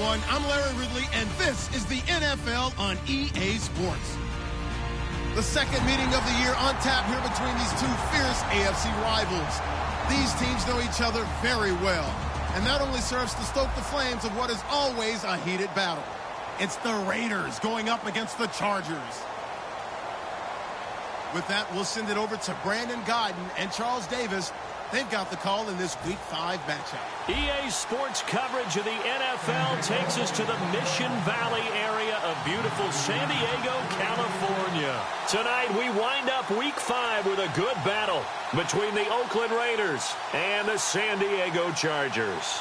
everyone. I'm Larry Ridley, and this is the NFL on EA Sports. The second meeting of the year on tap here between these two fierce AFC rivals. These teams know each other very well, and that only serves to stoke the flames of what is always a heated battle. It's the Raiders going up against the Chargers. With that, we'll send it over to Brandon Godden and Charles Davis. They've got the call in this Week 5 matchup. EA Sports coverage of the NFL takes us to the Mission Valley area of beautiful San Diego, California. Tonight, we wind up Week 5 with a good battle between the Oakland Raiders and the San Diego Chargers.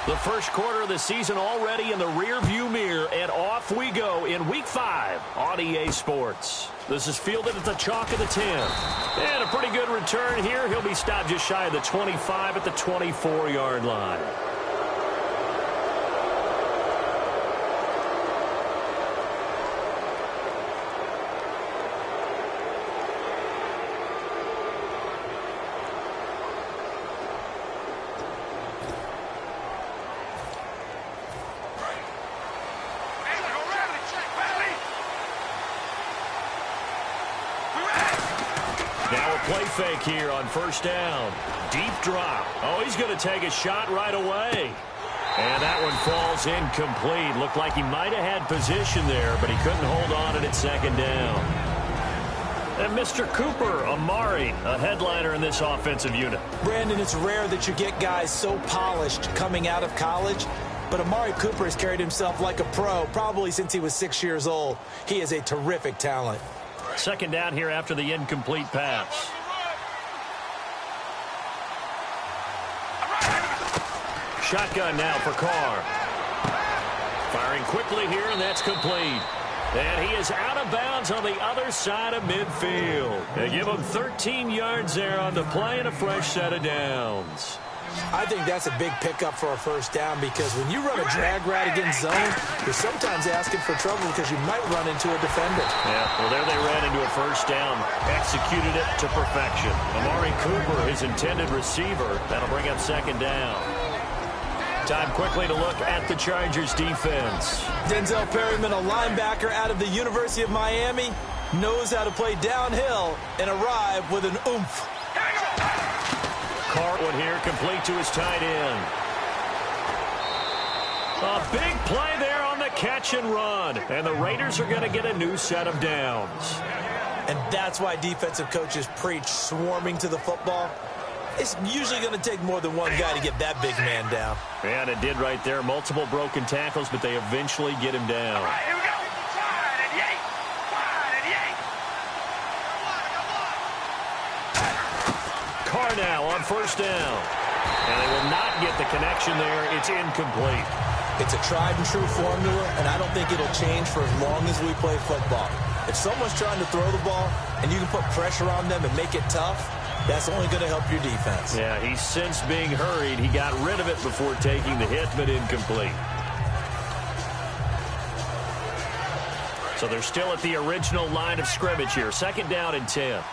The first quarter of the season already in the rearview mirror, and off we go in Week 5 on EA Sports. This is fielded at the chalk of the 10. And a pretty good return here. He'll be stopped just shy of the 25 at the 24-yard line. Play fake here on first down. Deep drop. Oh, he's going to take a shot right away. And that one falls incomplete. Looked like he might have had position there, but he couldn't hold on at second down. And Mr. Cooper, Amari, a headliner in this offensive unit. Brandon, it's rare that you get guys so polished coming out of college, but Amari Cooper has carried himself like a pro probably since he was 6 years old. He is a terrific talent. Second down here after the incomplete pass. Shotgun now for Carr. Firing quickly here, and that's complete. And he is out of bounds on the other side of midfield. They give him 13 yards there on the play and a fresh set of downs. I think that's a big pickup for a first down because when you run a drag route against zone, you're sometimes asking for trouble because you might run into a defender. Yeah, well, there they ran into a first down. Executed it to perfection. Amari Cooper, his intended receiver. That'll bring up second down. Time quickly to look at the Chargers defense. Denzel Perryman, a linebacker out of the University of Miami, knows how to play downhill and arrive with an oomph. Carr one here, complete to his tight end. A big play there on the catch and run. And the Raiders are going to get a new set of downs. And that's why defensive coaches preach swarming to the football. It's usually going to take more than one guy to get that big man down. And it did right there. Multiple broken tackles, but they eventually get him down. All right, here we go. Wide and yank. Wide and yank. Carr now on first down. And they will not get the connection there. It's incomplete. It's a tried and true formula, and I don't think it'll change for as long as we play football. If someone's trying to throw the ball and you can put pressure on them and make it tough, that's only going to help your defense. Yeah, he's since being hurried. He got rid of it before taking the hit, but incomplete. So they're still at the original line of scrimmage here. Second down and 10.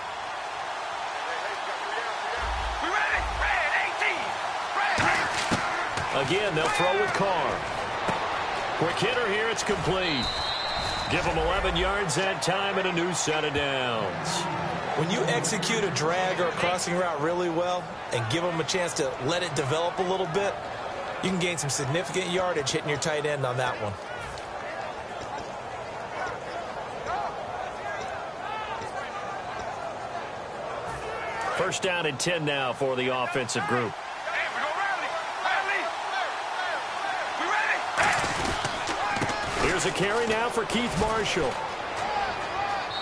Again, they'll throw with Carr. Quick hitter here, it's complete. Give them 11 yards that time and a new set of downs. When you execute a drag or a crossing route really well and give them a chance to let it develop a little bit, you can gain some significant yardage hitting your tight end on that one. First down and 10 now for the offensive group. Here's a carry now for Keith Marshall.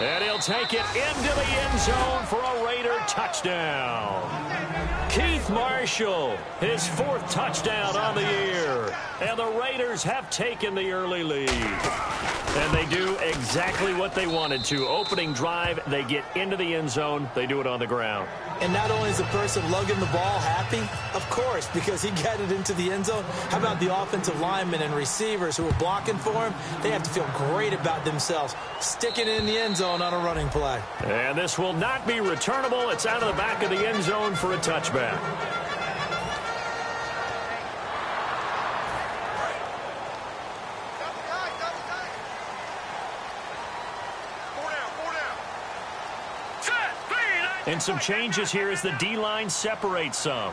And he'll take it into the end zone for a Raider touchdown. Keith Marshall, his 4th touchdown on the year. And the Raiders have taken the early lead. And they do exactly what they wanted to. Opening drive, they get into the end zone. They do it on the ground. And not only is the person lugging the ball happy, of course, because he got it into the end zone. How about the offensive linemen and receivers who are blocking for him? They have to feel great about themselves, sticking it in the end zone on a running play. And this will not be returnable. It's out of the back of the end zone for a touchback. And some changes here as the D-line separates some.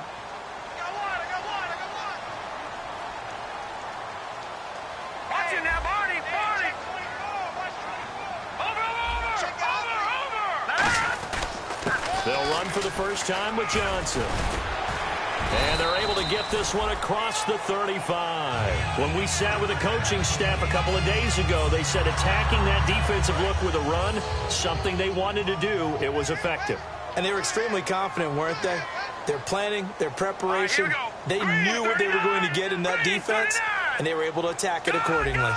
They'll run for the first time with Johnson. And they're able to get this one across the 35. When we sat with the coaching staff a couple of days ago, they said attacking that defensive look with a run, something they wanted to do, it was effective. And they were extremely confident, weren't they? Their planning, their preparation, they knew what they were going to get in that defense, and they were able to attack it accordingly.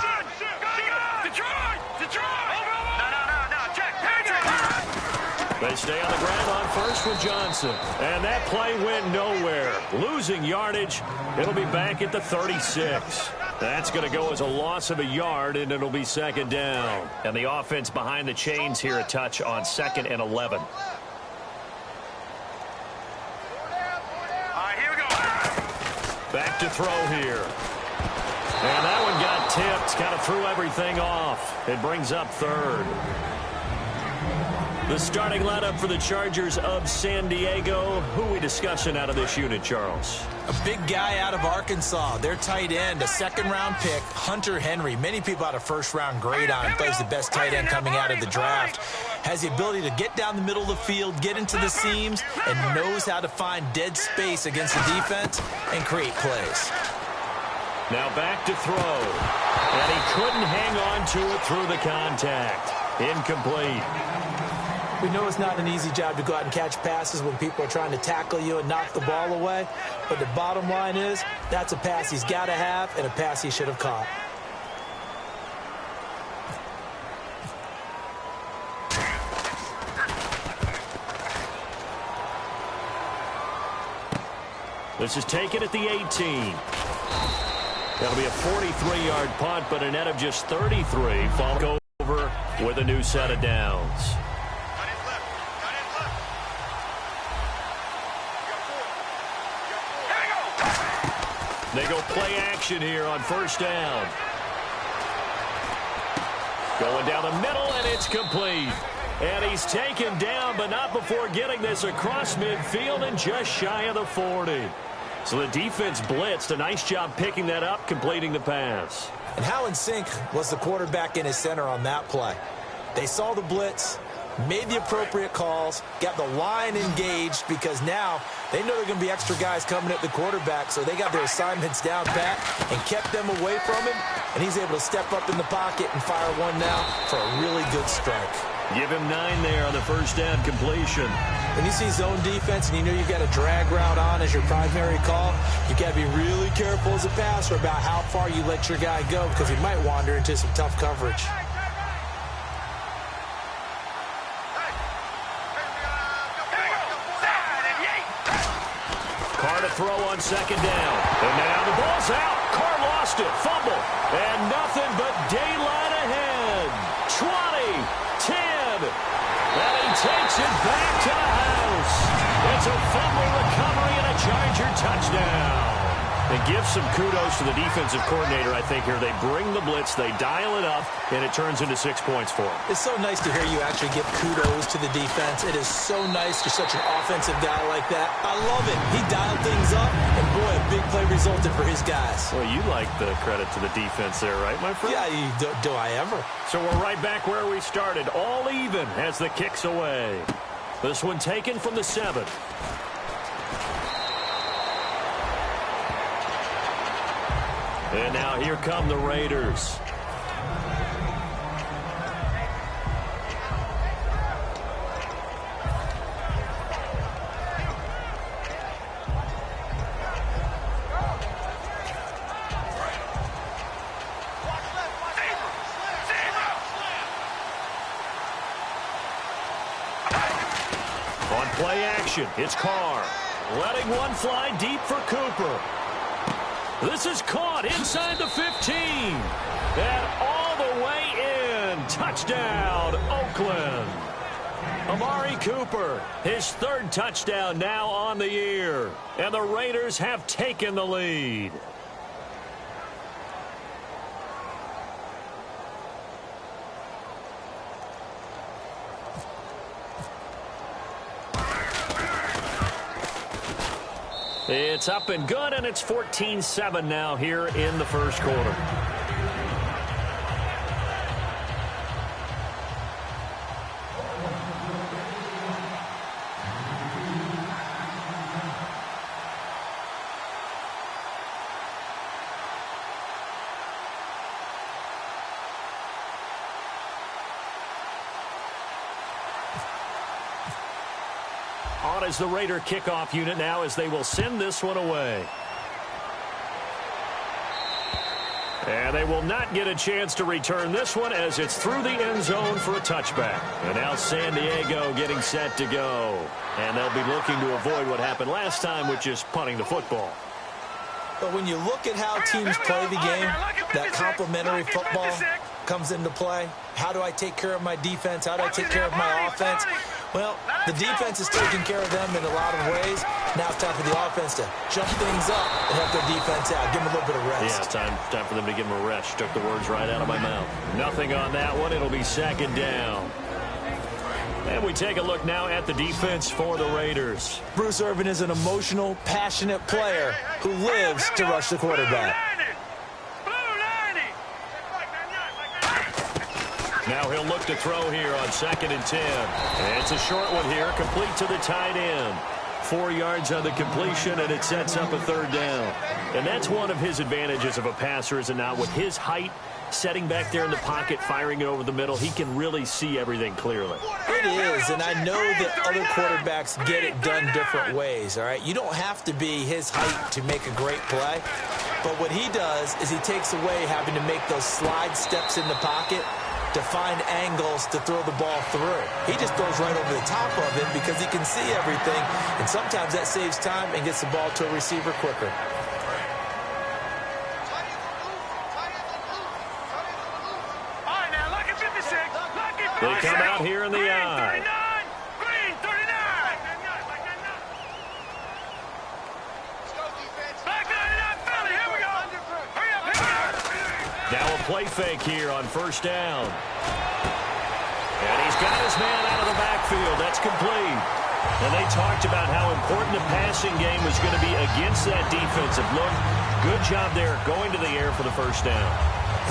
They stay on the ground on first with Johnson. And that play went nowhere. Losing yardage. It'll be back at the 36. That's going to go as a loss of a yard, and it'll be second down. And the offense behind the chains here a touch on 2nd and 11. Back to throw here. And that one got tipped. Kind of threw everything off. It brings up 3rd. The starting lineup for the Chargers of San Diego. Who are we discussing out of this unit, Charles? A big guy out of Arkansas. Their tight end, a 2nd-round pick, Hunter Henry. Many people had a 1st-round grade on him. Plays the best tight end coming out of the draft. Has the ability to get down the middle of the field, get into the seams, and knows how to find dead space against the defense and create plays. Now back to throw. And he couldn't hang on to it through the contact. Incomplete. We know it's not an easy job to go out and catch passes when people are trying to tackle you and knock the ball away. But the bottom line is, that's a pass he's got to have and a pass he should have caught. This is taken at the 18. That'll be a 43-yard punt, but a net of just 33. Fall over with a new set of downs. They go play action here on 1st down. Going down the middle, and it's complete. And he's taken down, but not before getting this across midfield and just shy of the 40. So the defense blitzed. A nice job picking that up, completing the pass. And how in sync was the quarterback in his center on that play? They saw the blitz, made the appropriate calls, got the line engaged, because now they know there are going to be extra guys coming at the quarterback, so they got their assignments down pat and kept them away from him, and he's able to step up in the pocket and fire one now for a really good strike. Give him 9 there on the 1st down completion. When you see zone defense and you know you've got a drag route on as your primary call, you got to be really careful as a passer about how far you let your guy go, because he might wander into some tough coverage. Carr to throw on 2nd down. And now the ball's out. Carr lost it. Fumble. And nothing but daylight ahead. 20, 10. And he takes it back to the house. It's a fumble recovery and a Charger touchdown. They give some kudos to the defensive coordinator, I think, here. They bring the blitz, they dial it up, and it turns into 6 points for them. It's so nice to hear you actually give kudos to the defense. It is so nice you're such an offensive guy like that. I love it. He dialed things up, and boy, a big play resulted for his guys. Well, you like the credit to the defense there, right, my friend? Yeah, do I ever. So we're right back where we started, all even as the kick's away. This one taken from the 7. And now here come the Raiders. On play action, it's Carr. Letting one fly deep for Cooper. This is caught inside the 15. And all the way in. Touchdown, Oakland. Amari Cooper, his third touchdown now on the year. And the Raiders have taken the lead. It's up and good, and it's 14-7 now here in the first quarter. On as the Raider kickoff unit now as they will send this one away. And they will not get a chance to return this one as it's through the end zone for a touchback. And now San Diego getting set to go. And they'll be looking to avoid what happened last time, which is punting the football. But when you look at how teams play the game, that complementary football comes into play. How do I take care of my defense? How do I take care of my offense? Well, the defense is taking care of them in a lot of ways. Now it's time for the offense to jump things up and help their defense out. Give them a little bit of rest. Yeah, time for them to give them a rest. Took the words right out of my mouth. Nothing on that one. It'll be second down. And we take a look now at the defense for the Raiders. Bruce Irvin is an emotional, passionate player who lives to rush the quarterback. Now he'll look to throw here on 2nd and 10. And it's a short one here, complete to the tight end. 4 yards on the completion, and it sets up a third down. And that's one of his advantages of a passer, is it not? With his height, setting back there in the pocket, firing it over the middle, he can really see everything clearly. It is, and I know that other quarterbacks get it done different ways, all right? You don't have to be his height to make a great play. But what he does is he takes away having to make those slide steps in the pocket to find angles to throw the ball through. He just throws right over the top of it because he can see everything, and sometimes that saves time and gets the ball to a receiver quicker. They come out here in the eye. Now a play fake here on first down. And he's got his man out of the backfield. That's complete. And they talked about how important the passing game was going to be against that defensive look. Good job there going to the air for the first down.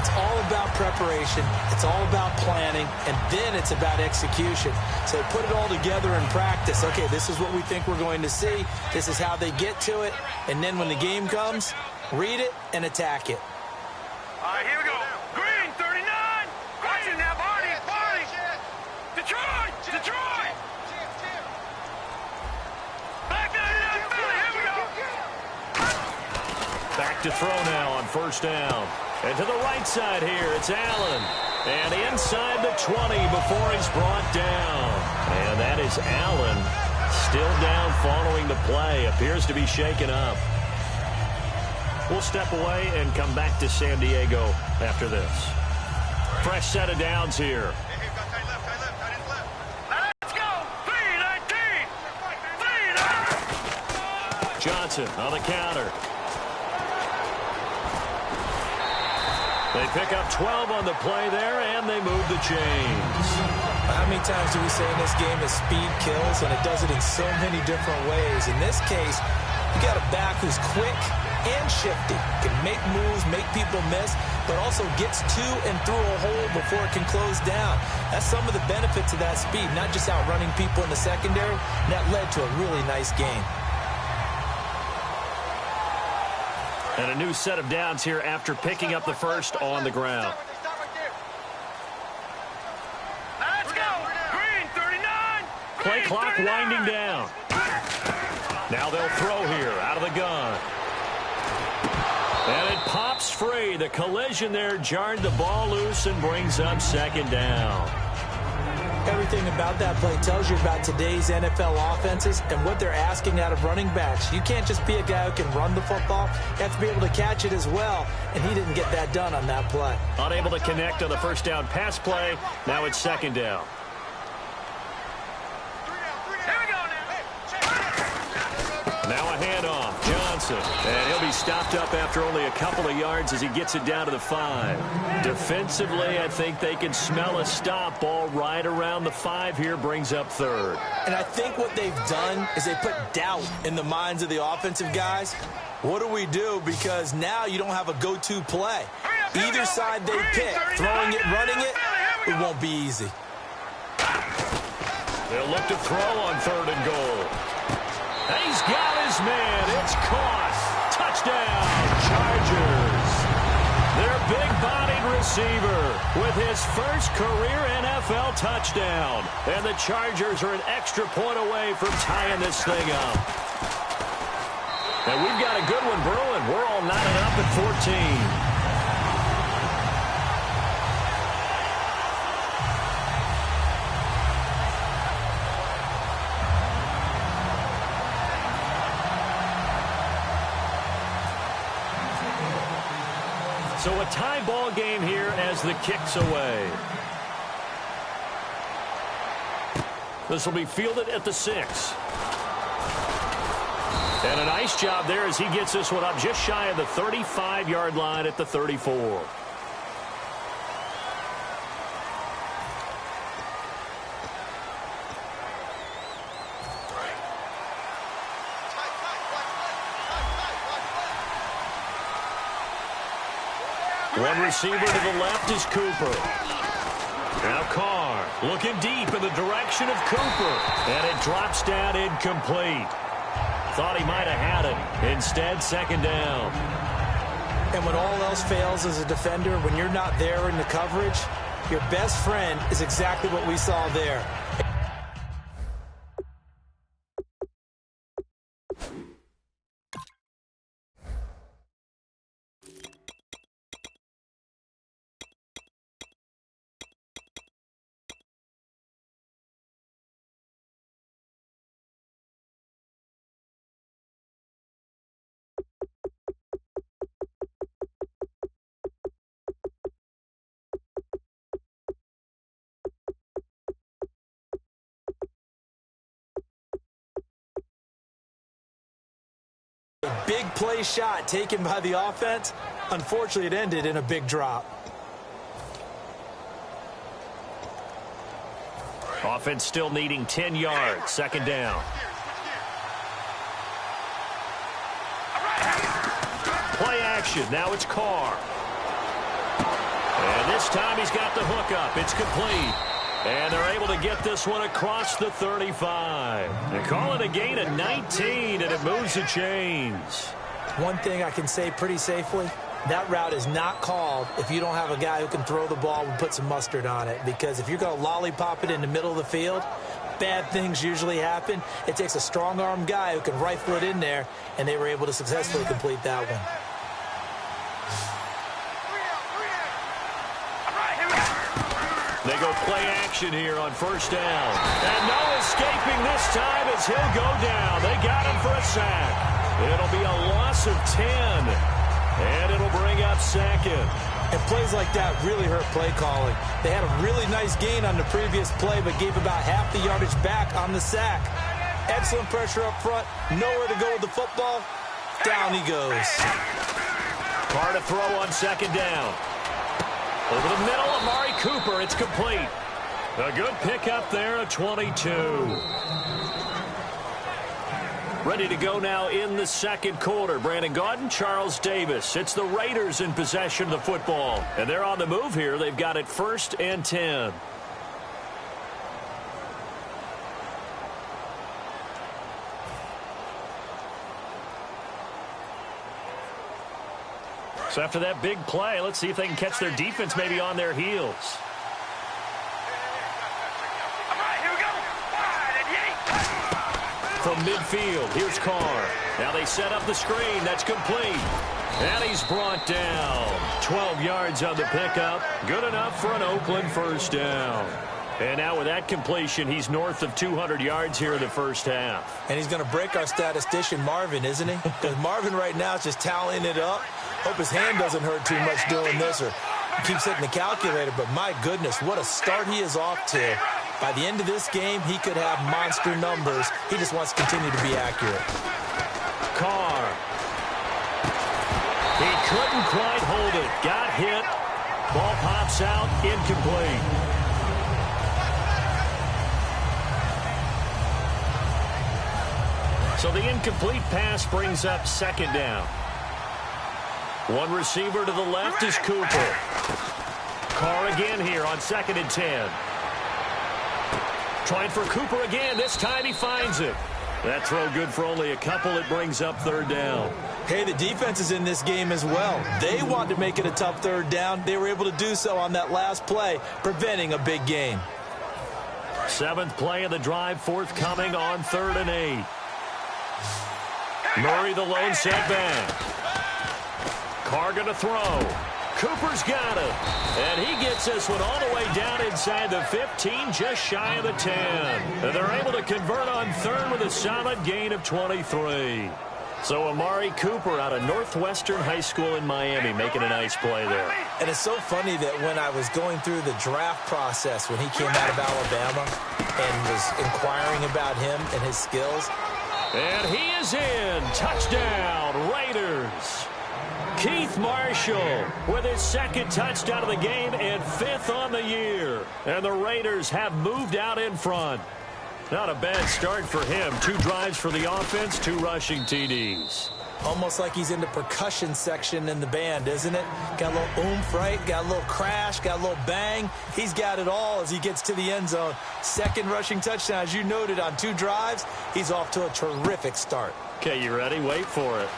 It's all about preparation. It's all about planning. And then it's about execution. So put it all together in practice. Okay, this is what we think we're going to see. This is how they get to it. And then when the game comes, read it and attack it. All right, here we go. Green, 39. Watch it now, Barney. Detroit. Back 99, Philly. Here we go. Back to throw now on first down. And to the right side here, it's Allen. And inside the 20 before he's brought down. And that is Allen still down following the play. Appears to be shaken up. We'll step away and come back to San Diego after this. Fresh set of downs here. Let's go. 3-19. Johnson on the counter. They pick up 12 on the play there, and they move the chains. How many times do we say in this game that speed kills, and it does it in so many different ways? In this case, you got a back who's quick and shifty, can make moves, make people miss, but also gets to and through a hole before it can close down. That's some of the benefits of that speed, not just outrunning people in the secondary. And that led to a really nice game. And a new set of downs here after picking up the first on the ground. Let's go. Green, 39. Play clock winding down. Now they'll throw here out of the gun. And it pops free. The collision there jarred the ball loose and brings up second down. Every everything about that play tells you about today's NFL offenses and what they're asking out of running backs. You can't just be a guy who can run the football. You have to be able to catch it as well, and he didn't get that done on that play. Unable to connect on the first down pass play. Now it's second down. Now a handoff. Johnson. And he'll be stopped up after only a couple of yards as he gets it down to the 5. Defensively, I think they can smell a stop. Ball right around the 5 here, brings up third. And I think what they've done is they put doubt in the minds of the offensive guys. What do we do? Because now you don't have a go-to play. Either side they pick, throwing it, running it, it won't be easy. They'll look to throw on third and goal. And he's got his man. It's caught. Touchdown, Chargers. Their big-bodied receiver with his first career NFL touchdown. And the Chargers are an extra point away from tying this thing up. And we've got a good one brewing. We're all knotted up at 14. So a tie ball game here as the kick's away. This will be fielded at the 6. And a nice job there as he gets this one up just shy of the 35-yard line at the 34. One receiver to the left is Cooper. Now Carr looking deep in the direction of Cooper. And it drops down incomplete. Thought he might have had it. Instead, second down. And when all else fails as a defender, when you're not there in the coverage, your best friend is exactly what we saw there. Big play shot taken by the offense. Unfortunately, it ended in a big drop. Offense still needing 10 yards. Second down. Play action. Now it's Carr. And this time he's got the hook up. It's complete. And they're able to get this one across the 35. They call it a gain of 19, and it moves the chains. One thing I can say pretty safely, that route is not called if you don't have a guy who can throw the ball and put some mustard on it. Because if you're going to lollipop it in the middle of the field, bad things usually happen. It takes a strong-armed guy who can rifle it in there, and they were able to successfully complete that one. They go play action here on first down. And no escaping this time as he'll go down. They got him for a sack. It'll be a loss of 10. And it'll bring up second. And plays like that really hurt play calling. They had a really nice gain on the previous play, but gave about half the yardage back on the sack. Excellent pressure up front. Nowhere to go with the football. Down he goes. Carr to throw on second down. Over the middle, Amari Cooper. It's complete. A good pickup there at 22. Ready to go now in the second quarter. Brandon Gaudin, Charles Davis. It's the Raiders in possession of the football. And they're on the move here. They've got it 1st and 10. So after that big play, let's see if they can catch their defense maybe on their heels. From midfield, here's Carr. Now they set up the screen. That's complete. And he's brought down. 12 yards on the pickup. Good enough for an Oakland first down. And now with that completion, he's north of 200 yards here in the first half. And he's going to break our statistician, Marvin, isn't he? Because Marvin right now is just tallying it up. Hope his hand doesn't hurt too much doing this or keeps hitting the calculator. But my goodness, what a start he is off to. By the end of this game, he could have monster numbers. He just wants to continue to be accurate. Carr. He couldn't quite hold it. Got hit. Ball pops out. Incomplete. So the incomplete pass brings up second down. One receiver to the left is Cooper. Carr again here on 2nd and 10. Trying for Cooper again. This time he finds it. That throw good for only a couple. It brings up 3rd down. Hey, the defense is in this game as well. They wanted to make it a tough 3rd down. They were able to do so on that last play, preventing a big gain. 7th play of the drive, forthcoming on 3rd and 8. Murray the lone setback. Carr going to throw. Cooper's got it. And he gets this one all the way down inside the 15, just shy of the 10. And they're able to convert on 3rd with a solid gain of 23. So Amari Cooper out of Northwestern High School in Miami making a nice play there. And it's so funny that when I was going through the draft process when he came out of Alabama and was inquiring about him and his skills. And he is in. Touchdown, Raiders. Keith Marshall with his 2nd touchdown of the game and 5th on the year. And the Raiders have moved out in front. Not a bad start for him. 2 drives for the offense, 2 rushing TDs. Almost like he's in the percussion section in the band, isn't it? Got a little oomph, right? Got a little crash, got a little bang. He's got it all as he gets to the end zone. 2nd rushing touchdown, as you noted, on 2 drives. He's off to a terrific start. Okay, you ready? Wait for it.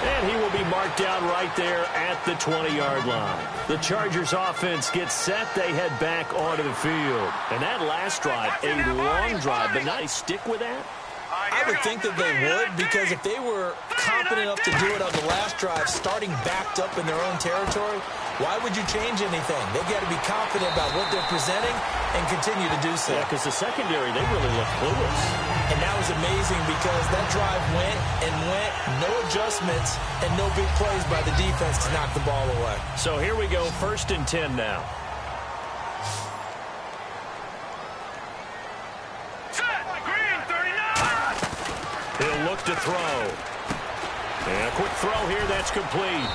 And he will be marked down right there at the 20-yard line. The Chargers offense gets set. They head back onto the field. And that last drive, a long drive, but now they stick with that? I would think that they would, because if they were confident enough to do it on the last drive, starting backed up in their own territory, why would you change anything? They've got to be confident about what they're presenting and continue to do so. Yeah, because the secondary, they really look clueless. And that was amazing because that drive went and went, no adjustments, and no big plays by the defense to knock the ball away. So here we go, 1st and 10 now. He'll look to throw. And a quick throw here, that's complete.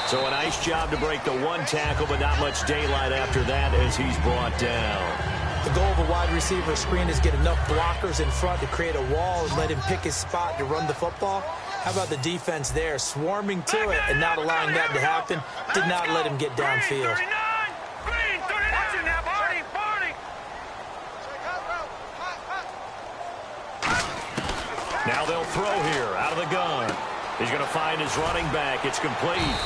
So a nice job to break the 1 tackle, but not much daylight after that as he's brought down. The goal of a wide receiver screen is get enough blockers in front to create a wall and let him pick his spot to run the football. How about the defense there, swarming to it and not allowing that to happen? Did not let him get downfield. Now they'll throw here out of the gun. He's going to find his running back. It's complete.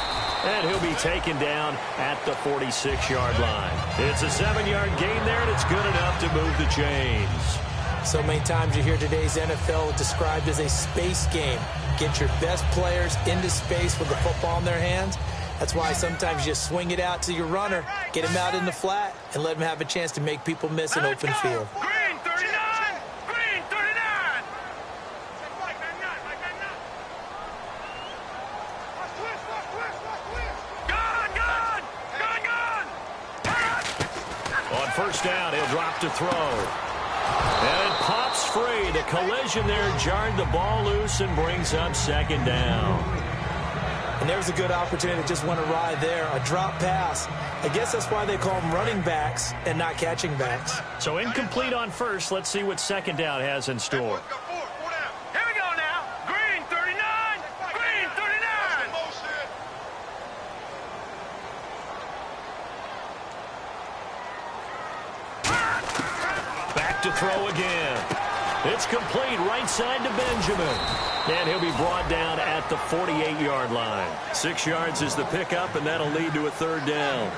And he'll be taken down at the 46-yard line. It's a 7-yard gain there, and it's good enough to move the chains. So many times you hear today's NFL described as a space game. Get your best players into space with the football in their hands. That's why sometimes you swing it out to your runner, get him out in the flat, and let him have a chance to make people miss an open field. First down, he'll drop to throw. And it pops free. The collision there jarred the ball loose and brings up 2nd down. And there's a good opportunity that just went awry there. A drop pass. I guess that's why they call them running backs and not catching backs. So incomplete on 1st. Let's see what 2nd down has in store. Here we go now. Green 39. Green 39. Back to throw again. It's complete right side to Benjamin. And he'll be brought down at the 48-yard line. 6 yards is the pickup, and that'll lead to a 3rd down.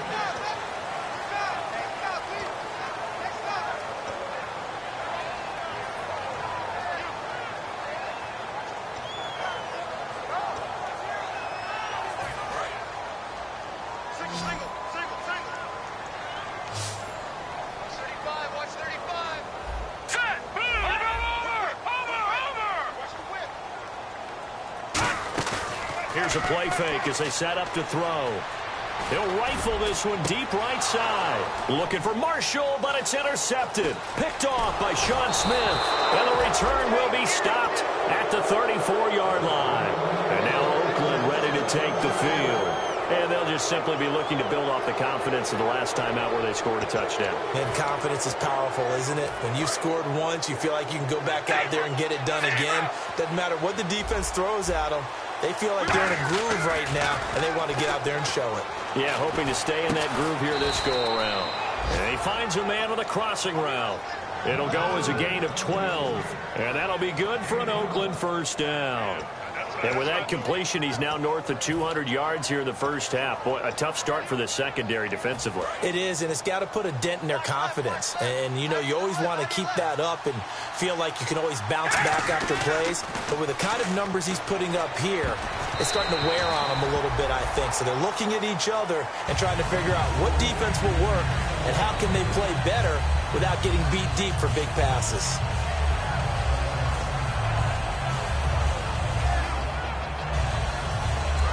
Here's a play fake as they set up to throw. He'll rifle this one deep right side. Looking for Marshall, but it's intercepted. Picked off by Sean Smith. And the return will be stopped at the 34-yard line. And now Oakland ready to take the field. And they'll just simply be looking to build off the confidence of the last time out where they scored a touchdown. And confidence is powerful, isn't it? When you've scored once, you feel like you can go back out there and get it done again. Doesn't matter what the defense throws at them. They feel like they're in a groove right now, and they want to get out there and show it. Yeah, hoping to stay in that groove here this go-around. And he finds a man with a crossing route. It'll go as a gain of 12. And that'll be good for an Oakland first down. And with that completion, he's now north of 200 yards here in the first half. Boy, a tough start for the secondary defensively. It is, and it's got to put a dent in their confidence. And, you know, you always want to keep that up and feel like you can always bounce back after plays. But with the kind of numbers he's putting up here, it's starting to wear on them a little bit, I think. So they're looking at each other and trying to figure out what defense will work and how can they play better without getting beat deep for big passes.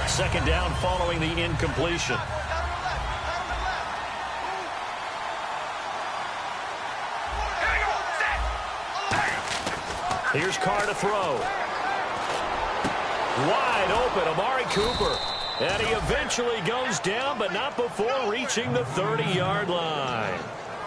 Second down following the incompletion. Here's Carr to throw. Wide open, Amari Cooper. And he eventually goes down, but not before reaching the 30-yard line.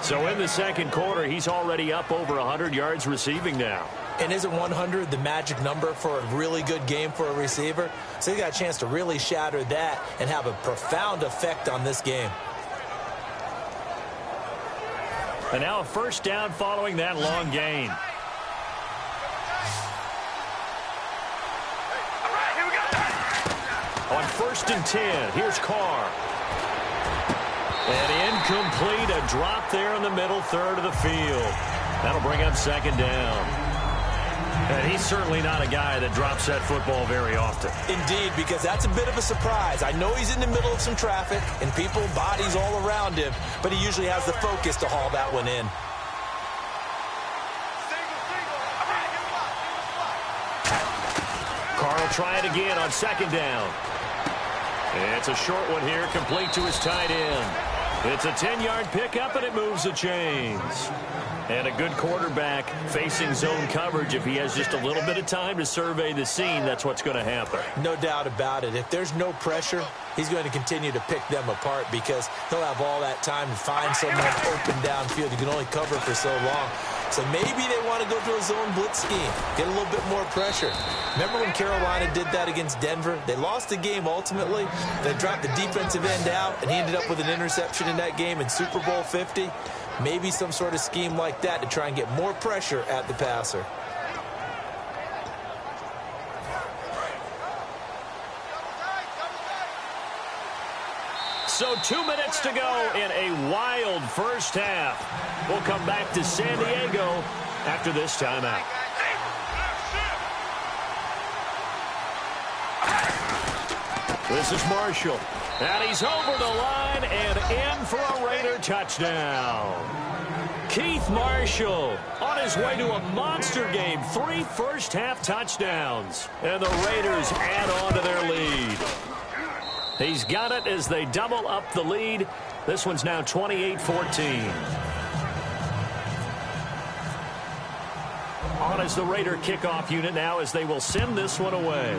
So in the second quarter, he's already up over 100 yards receiving now. And isn't 100 the magic number for a really good game for a receiver? So he got a chance to really shatter that and have a profound effect on this game. And now a first down following that long gain. On 1st and 10, here's Carr. And incomplete, a drop there in the middle third of the field. That'll bring up second down. And he's certainly not a guy that drops that football very often. Indeed, because that's a bit of a surprise. I know he's in the middle of some traffic and people, bodies all around him, but he usually has the focus to haul that one in. Carr will try it again on second down. And it's a short one here, complete to his tight end. It's a 10-yard pickup, and it moves the chains. And a good quarterback facing zone coverage. If he has just a little bit of time to survey the scene, that's what's going to happen. No doubt about it. If there's no pressure, he's going to continue to pick them apart because he'll have all that time to find someone open downfield. You can only cover for so long. So maybe they want to go to a zone blitz scheme, get a little bit more pressure. Remember when Carolina did that against Denver? They lost the game ultimately. They dropped the defensive end out, and he ended up with an interception in that game in Super Bowl 50. Maybe some sort of scheme like that to try and get more pressure at the passer. So 2 minutes to go in a wild first half. We'll come back to San Diego after this timeout. This is Marshall. And he's over the line and in for a Raider touchdown. Keith Marshall on his way to a monster game. 3 first-half touchdowns. And the Raiders add on to their lead. He's got it as they double up the lead. This one's now 28-14. On as the Raider kickoff unit now as they will send this one away.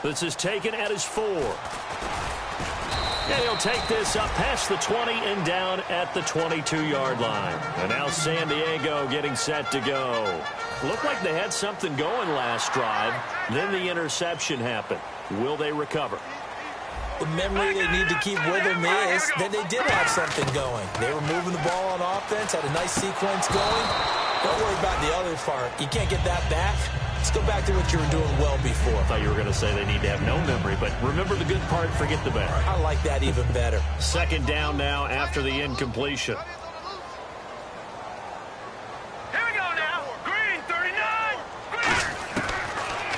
This is taken at his 4. And he'll take this up past the 20 and down at the 22-yard line. And now San Diego getting set to go. Looked like they had something going last drive. Then the interception happened. Will they recover? The memory they need to keep with them is that they did have something going. They were moving the ball on offense, had a nice sequence going. Don't worry about the other part. You can't get that back. Let's go back to what you were doing well before. I thought you were going to say they need to have no memory, but remember the good part, forget the bad. I like that even better. Second down now after the incompletion. Here we go now. Green, 39. Green.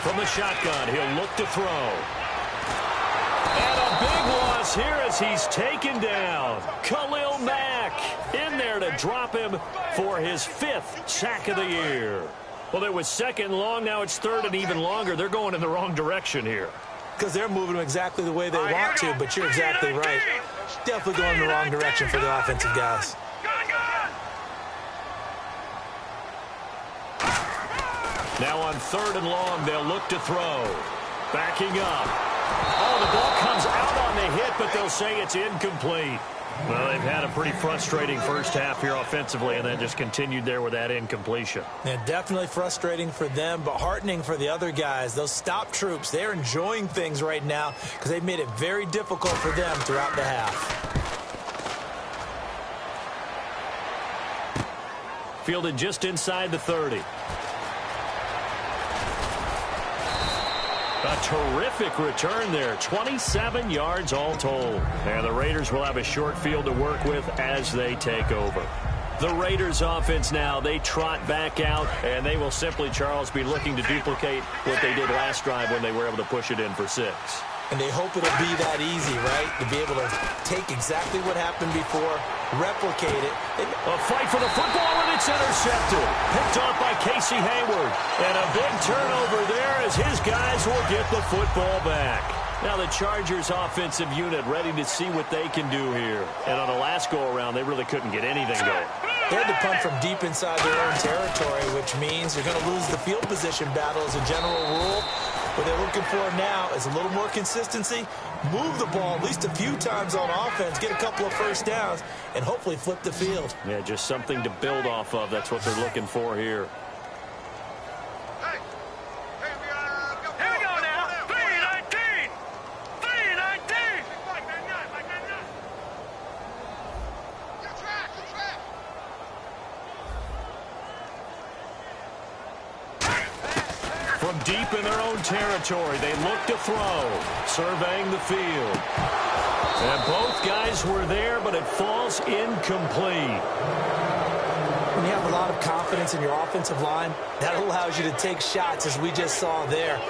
From the shotgun, he'll look to throw. And a big loss here as he's taken down. Khalil Mack in there to drop him for his 5th sack of the year. Well, it was second and long. Now it's third and even longer. They're going in the wrong direction here. Because they're moving exactly the way they want to, but you're exactly right. Definitely going in the wrong direction for the offensive guys. Now on third and long, they'll look to throw. Backing up. Oh, the ball comes out on the hit, but they'll say it's incomplete. Well, they've had a pretty frustrating first half here offensively, and then just continued there with that incompletion. Yeah, definitely frustrating for them, but heartening for the other guys. Those stop troops, they're enjoying things right now because they've made it very difficult for them throughout the half. Fielded just inside the 30. A terrific return there. 27 yards all told. And the Raiders will have a short field to work with as they take over. The Raiders offense now, they trot back out, and they will simply, Charles, be looking to duplicate what they did last drive when they were able to push it in for 6. And they hope it'll be that easy, right? To be able to take exactly what happened before, replicate it. A fight for the football, and it's intercepted. Picked off by Casey Hayward. And a big turnover there as his guys will get the football back. Now the Chargers offensive unit ready to see what they can do here. And on the last go-around, they really couldn't get anything going. They had to punt from deep inside their own territory, which means you're going to lose the field position battle as a general rule. What they're looking for now is a little more consistency, move the ball at least a few times on offense, get a couple of first downs, and hopefully flip the field. Yeah, just something to build off of. That's what they're looking for here. Here we go now. 3-19. 3-19. From deep in their own territory, they look to throw, surveying the field. And both guys were there, but it falls incomplete. When you have a lot of confidence in your offensive line, that allows you to take shots, as we just saw there.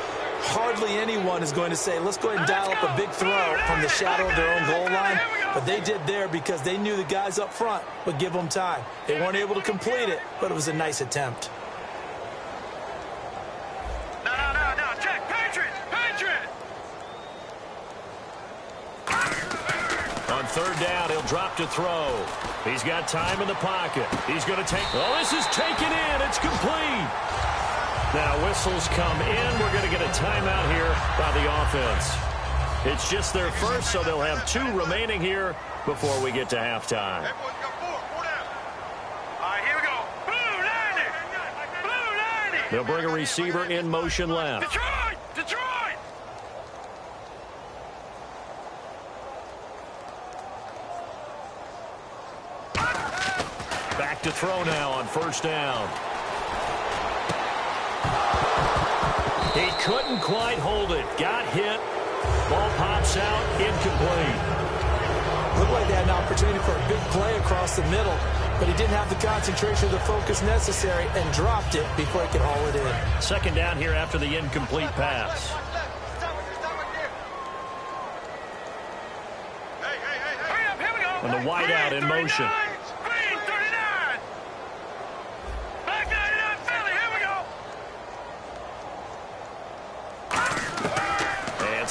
Hardly anyone is going to say, let's go ahead and dial up a big throw from the shadow of their own goal line. But they did there because they knew the guys up front would give them time. They weren't able to complete it, but it was a nice attempt. On third down, he'll drop to throw. He's got time in the pocket. He's going to take... Oh, this is taken in. It's complete. Now, whistles come in. We're going to get a timeout here by the offense. It's just their first, so they'll have 2 remaining here before we get to halftime. Here we go. Blue 90. Blue 90. They'll bring a receiver in motion left. Detroit. Detroit. Back to throw now on first down. He couldn't quite hold it. Got hit. Ball pops out. Incomplete. Looked like they had an opportunity for a big play across the middle, but he didn't have the concentration or the focus necessary and dropped it before he could haul it in. Second down here after the incomplete pass. And the wideout in motion.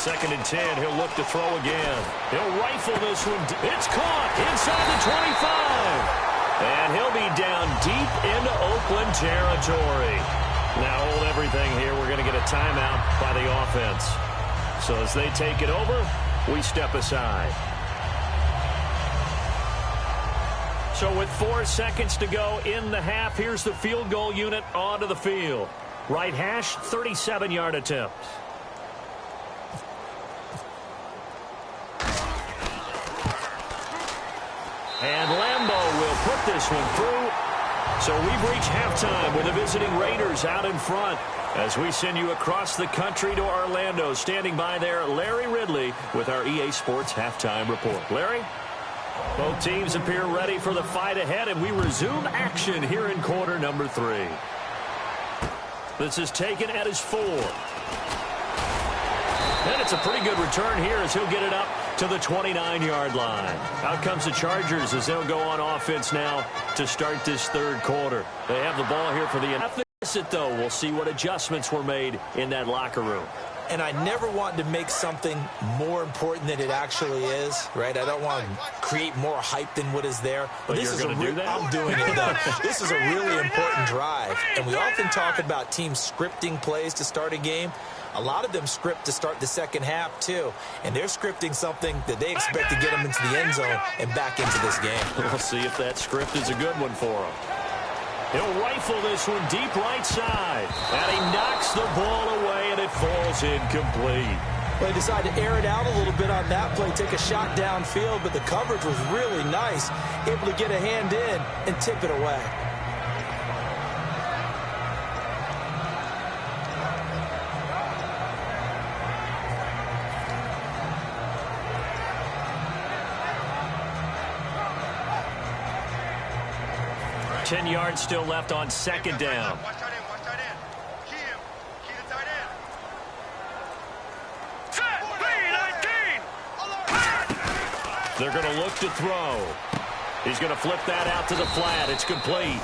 Second and 10, he'll look to throw again. He'll rifle this one. It's caught inside the 25. And he'll be down deep into Oakland territory. Now hold everything here. We're going to get a timeout by the offense. So as they take it over, we step aside. So with 4 seconds to go in the half, here's the field goal unit onto the field. Right hash, 37-yard attempt. And Lambeau will put this one through. So we've reached halftime with the visiting Raiders out in front. As we send you across the country to Orlando, standing by there, Larry Ridley with our EA Sports Halftime Report. Larry? Both teams appear ready for the fight ahead, and we resume action here in quarter number 3. This is taken at his 4. And it's a pretty good return here as he'll get it up to the 29-yard line. Out comes the Chargers as they'll go on offense now to start this third quarter. They have the ball here for the... miss it, though. We'll see what adjustments were made in that locker room. And I never want to make something more important than it actually is, right? I don't want to create more hype than what is there. But this is do that? I'm doing it, though. This is a really important drive. And we often talk about teams scripting plays to start a game. A lot of them script to start the second half, too. And they're scripting something that they expect to get them into the end zone and back into this game. We'll see if that script is a good one for them. He'll rifle this one deep right side. And he knocks the ball away, and it falls incomplete. Well, he decided to air it out a little bit on that play, take a shot downfield, but the coverage was really nice. Able to get a hand in and tip it away. Ten yards still left on second down. Watch tight end, watch tight end. Key him. Key the tight end. Set! 3-19! They're going to look to throw. He's going to flip that out to the flat. It's complete.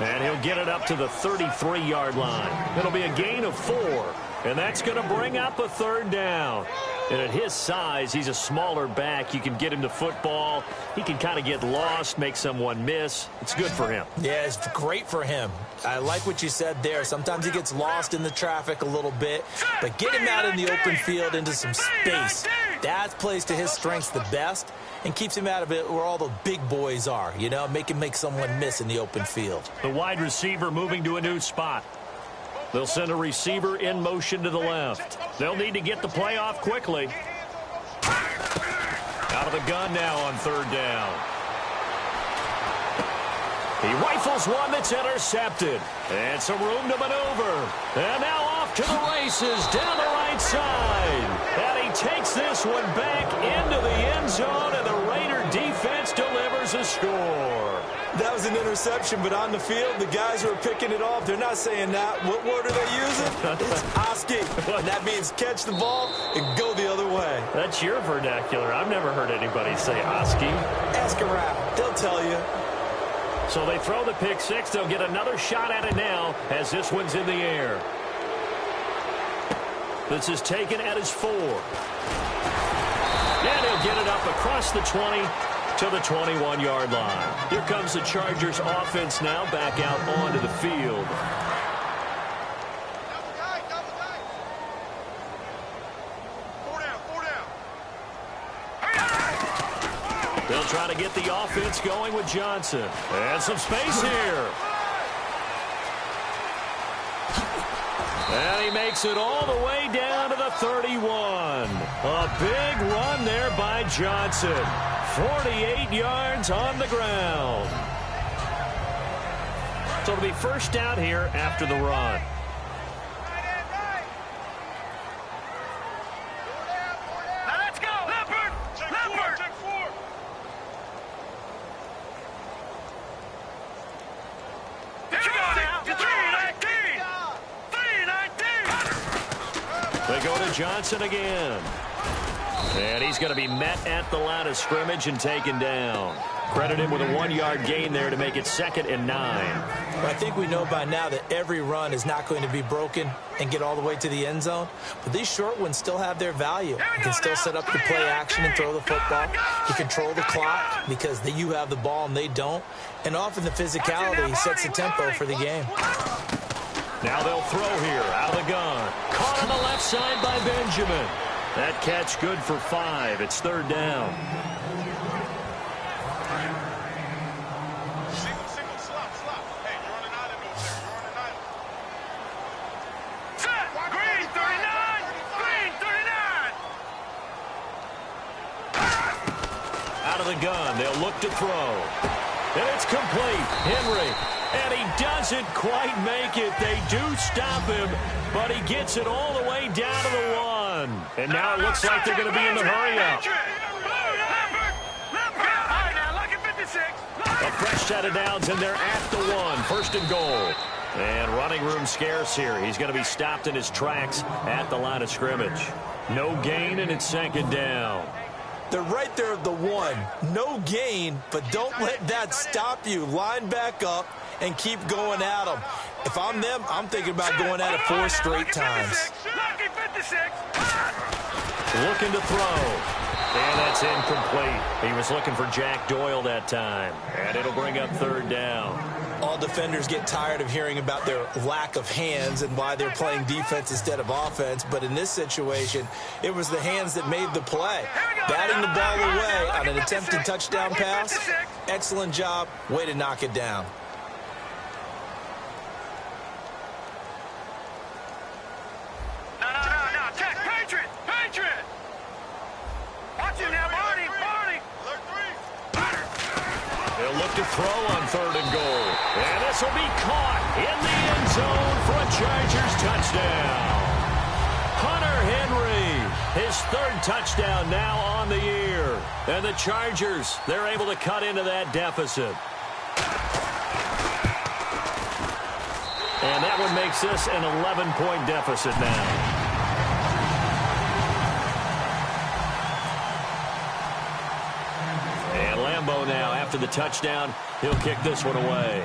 And he'll get it up to the 33-yard line. It'll be a gain of 4. And that's going to bring up a third down. And at his size, he's a smaller back. You can get him to football. He can kind of get lost, make someone miss. It's good for him. Yeah, it's great for him. I like what you said there. Sometimes he gets lost in the traffic a little bit. But get him out in the open field into some space. That plays to his strengths the best and keeps him out of it where all the big boys are. You know, make him make someone miss in the open field. The wide receiver moving to a new spot. They'll send a receiver in motion to the left. They'll need to get the play off quickly. Out of the gun now on third down. He rifles one that's intercepted. And some room to maneuver. And now off to the races down the right side. And he takes this one back into the end zone, and the Raider defense delivers a score. That was an interception, but on the field, the guys who are picking it off, they're not saying that. What word are they using? It's Oski. And that means catch the ball and go the other way. That's your vernacular. I've never heard anybody say Oski. Ask around. They'll tell you. So they throw the pick six. They'll get another shot at it now as this one's in the air. This is taken at his 4. And he'll get it up across the 20 to the 21-yard line. Here comes the Chargers offense now back out onto the field. They'll try to get the offense going with Johnson. And some space here. And he makes it all the way down to the 31. A big run there by Johnson. 48 yards on the ground. So it'll be first down here after the run. Now let's go! Leopard! Leopard! Check 4! Here we go now! 3-19! 3-19! They go to Johnson again. And he's going to be met at the line of scrimmage and taken down. Credit him with a 1-yard gain there to make it 2nd and 9. Well, I think we know by now that every run is not going to be broken and get all the way to the end zone. But these short ones still have their value. You can still set up the play action and throw the football. You control the clock because you have the ball and they don't. And often the physicality sets the tempo for the game. Now they'll throw here out of the gun. Caught on the left side by Benjamin. That catch good for 5. It's third down. Single, slop. Hey, you're on an island over there. You're on an island. Set! Green 39! Green 39! Out of the gun. They'll look to throw. And it's complete. Henry. And he doesn't quite make it. They do stop him, but he gets it all the way down to the 1. And now it looks like they're going to be in the hurry-up. A fresh set of downs, and they're at the 1. First and goal. And running room scarce here. He's going to be stopped in his tracks at the line of scrimmage. No gain, and it's 2nd down. They're right there at the 1. No gain, but don't let that stop you. Line back up and keep going at them. If I'm them, I'm thinking about going at it 4 straight times. Looking to throw. And that's incomplete. He was looking for Jack Doyle that time. And it'll bring up 3rd down. All defenders get tired of hearing about their lack of hands and why they're playing defense instead of offense. But in this situation, it was the hands that made the play. Batting the ball away on an attempted touchdown pass. Excellent job. Way to knock it down. They'll look to throw on 3rd and goal. And this will be caught in the end zone for a Chargers touchdown. Hunter Henry, his 3rd touchdown now on the year. And the Chargers, they're able to cut into that deficit. And that one makes this an 11-point deficit now. Now, after the touchdown, he'll kick this one away.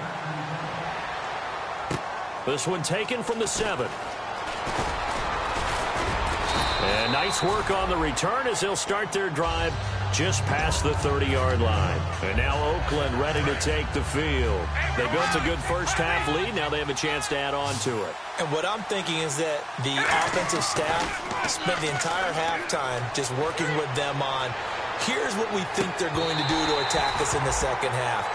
This one taken from the 7. And nice work on the return as they'll start their drive just past the 30-yard line. And now Oakland ready to take the field. They built a good first-half lead. Now they have a chance to add on to it. And what I'm thinking is that the offensive staff spent the entire halftime just working with them on, here's what we think they're going to do to attack us in the second half.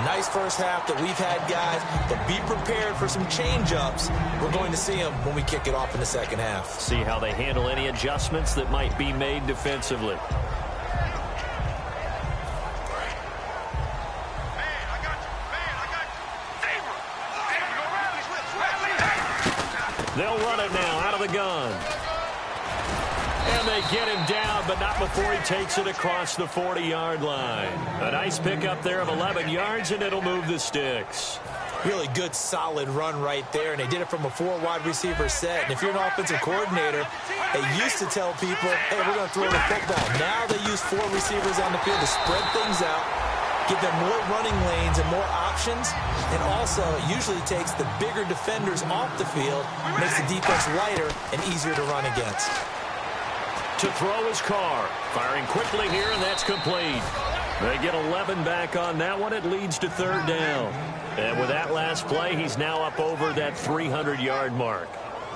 Nice first half that we've had, guys, but be prepared for some change-ups. We're going to see them when we kick it off in the second half. See how they handle any adjustments that might be made defensively. They'll run it now out of the gun. And they get him down, but not before he takes it across the 40-yard line. A nice pickup there of 11 yards, and it'll move the sticks. Really good, solid run right there, and they did it from a 4-wide receiver set. And if you're an offensive coordinator, they used to tell people, hey, we're going to throw the football. Now they use 4 receivers on the field to spread things out, give them more running lanes and more options, and also it usually takes the bigger defenders off the field, makes the defense lighter and easier to run against. To throw his Carr, firing quickly here, and that's complete. They get 11 back on that one. It leads to 3rd down. And with that last play, he's now up over that 300-yard mark.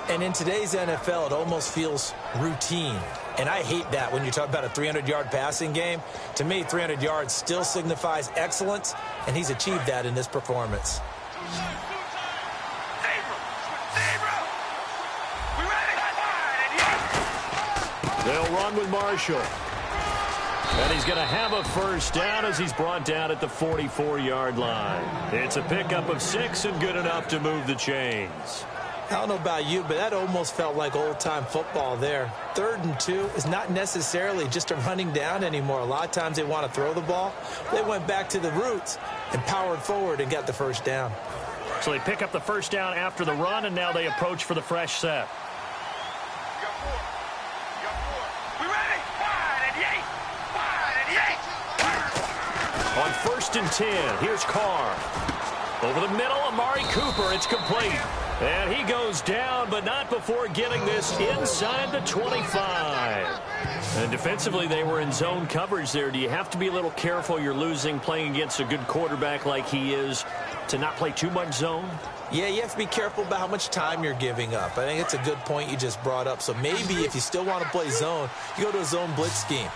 And in today's NFL, it almost feels routine. And I hate that when you talk about a 300-yard passing game. To me, 300 yards still signifies excellence, and he's achieved that in this performance. They'll run with Marshall. And he's going to have a first down as he's brought down at the 44-yard line. It's a pickup of 6 and good enough to move the chains. I don't know about you, but that almost felt like old-time football there. 3rd and 2 is not necessarily just a running down anymore. A lot of times they want to throw the ball. They went back to the roots and powered forward and got the first down. So they pick up the first down after the run, and now they approach for the fresh set. On 1st and 10, here's Carr. Over the middle, Amari Cooper. It's complete. And he goes down, but not before getting this inside the 25. And defensively, they were in zone coverage there. Do you have to be a little careful? You're losing playing against a good quarterback like he is to not play too much zone? Yeah, you have to be careful about how much time you're giving up. I think it's a good point you just brought up. So maybe if you still want to play zone, you go to a zone blitz scheme.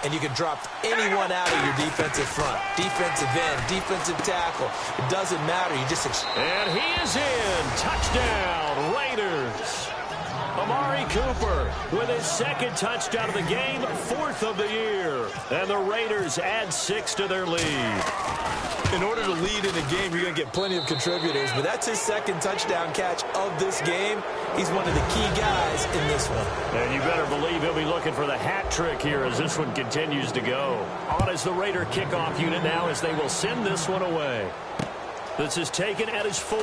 And you can drop anyone out of your defensive front. Defensive end, defensive tackle. It doesn't matter. You just... And he is in. Touchdown, Raiders. Amari Cooper with his 2nd touchdown of the game, 4th of the year. And the Raiders add 6 to their lead. In order to lead in a game, you're going to get plenty of contributors. But that's his 2nd touchdown catch of this game. He's one of the key guys in this one. And you better believe he'll be looking for the hat trick here as this one continues to go. On is the Raider kickoff unit now as they will send this one away. This is taken at his 4.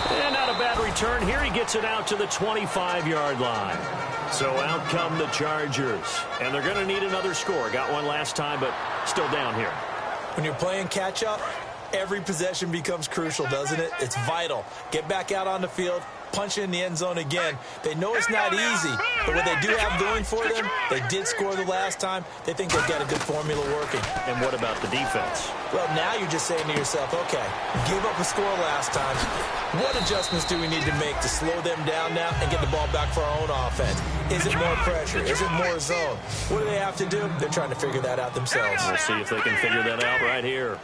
And not a bad return here. He gets it out to the 25-yard line. So out come the Chargers. And they're going to need another score. Got one last time, but still down here. When you're playing catch-up, Every possession becomes crucial, doesn't it? It's vital. Get back out on the field, punch in the end zone again. They know it's not easy, but what they do have going for them, they did score the last time. They think they've got a good formula working. And what about the defense? Well, now you're just saying to yourself, okay, give up a score last time. What adjustments do we need to make to slow them down now and get the ball back for our own offense? Is it more pressure? Is it more zone? What do they have to do? They're trying to figure that out themselves. We'll see if they can figure that out right here.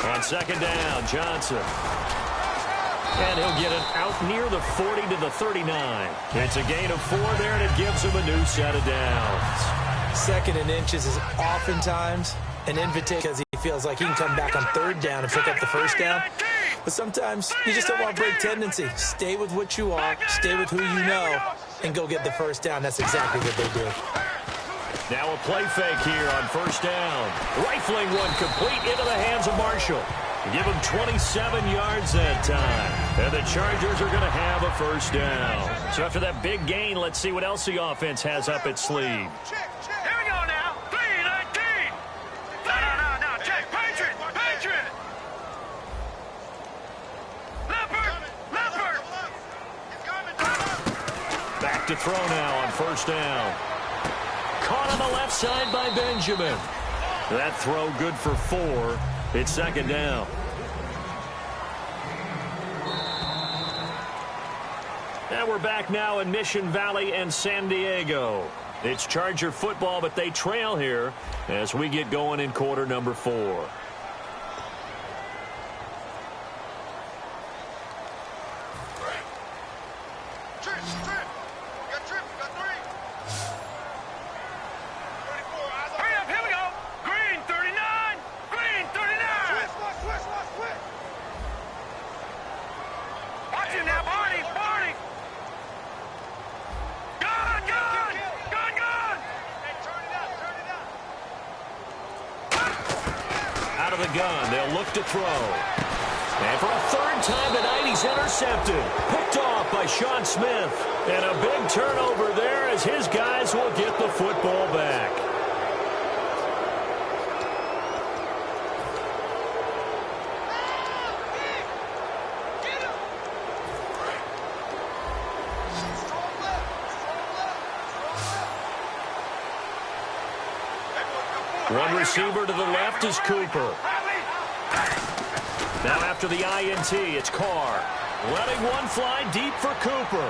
On second down, Johnson. And he'll get it out near the 40 to the 39. It's a gain of 4 there, and it gives him a new set of downs. Second and inches is oftentimes an invitation because he feels like he can come back on third down and pick up the first down. But sometimes you just don't want to break tendency. Stay with what you are, stay with who you know, and go get the first down. That's exactly what they do. Now a play fake here on first down. Rifling one complete into the hands of Marshall. Give him 27 yards that time. And the Chargers are going to have a first down. So after that big gain, let's see what else the offense has up its sleeve. Here we go now. 3-19. No. Check. Patriot. Leopard. Back to throw now on first down. Caught on the left side by Benjamin. That throw good for 4. It's second down. And we're back now in Mission Valley and San Diego. It's Charger football, but they trail here as we get going in quarter number 4. Gun. They'll look to throw. And for a third time tonight, he's intercepted. Picked off by Sean Smith. And a big turnover there as his guys will get the football back. One receiver to the left is Cooper. Now after the INT, it's Carr. Letting one fly deep for Cooper.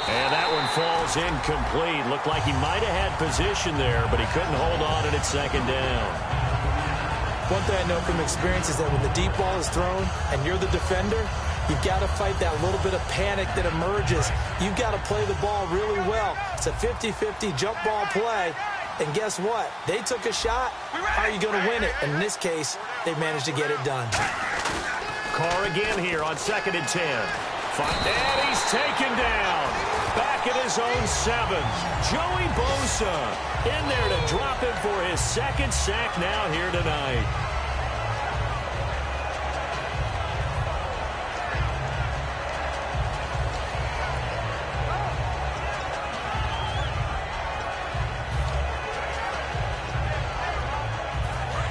And that one falls incomplete. Looked like he might have had position there, but he couldn't hold on and it's second down. One thing I know from experience is that when the deep ball is thrown and you're the defender, you've got to fight that little bit of panic that emerges. You've got to play the ball really well. It's a 50-50 jump ball play. And guess what? They took a shot. How are you going to win it? And in this case, they managed to get it done. Carr again here on second and 10. And he's taken down. Back at his own 7. Joey Bosa in there to drop him for his second sack now here tonight.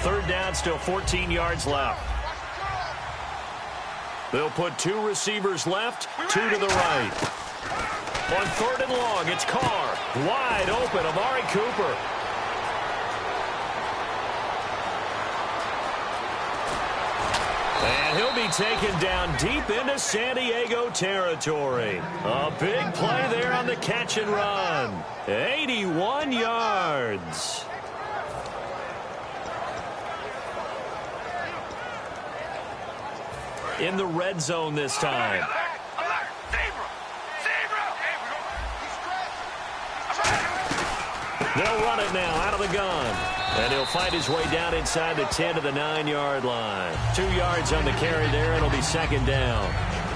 Third down, still 14 yards left. They'll put 2 receivers left, 2 to the right. On third and long, it's Carr. Wide open, Amari Cooper. And he'll be taken down deep into San Diego territory. A big play there on the catch and run. 81 yards. In the red zone this time. They'll run it now out of the gun. And he'll find his way down inside the 10 to the 9-yard line. 2 yards on the carry there, and it'll be second down.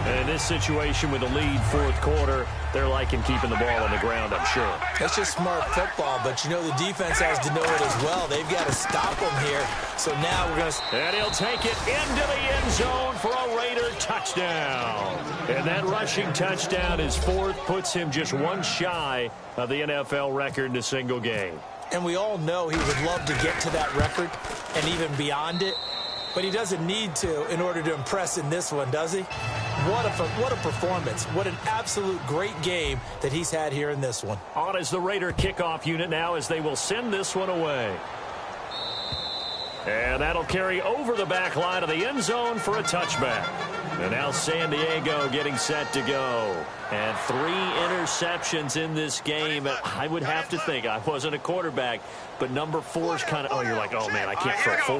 And in this situation with the lead fourth quarter, they're liking keeping the ball on the ground, I'm sure. That's just smart football, but you know the defense has to know it as well. They've got to stop them here. So now we're going to... And he'll take it into the end zone for a Raider touchdown. And that rushing touchdown, his fourth, puts him just one shy of the NFL record in a single game. And we all know he would love to get to that record and even beyond it. But he doesn't need to in order to impress in this one, does he? What a performance. What an absolute great game that he's had here in this one. On is the Raider kickoff unit now as they will send this one away. And that'll carry over the back line of the end zone for a touchback. And now San Diego getting set to go. And 3 interceptions in this game. I would have to think, I wasn't a quarterback, but number 4 is kind of, you're like, oh, man, I can't throw 4.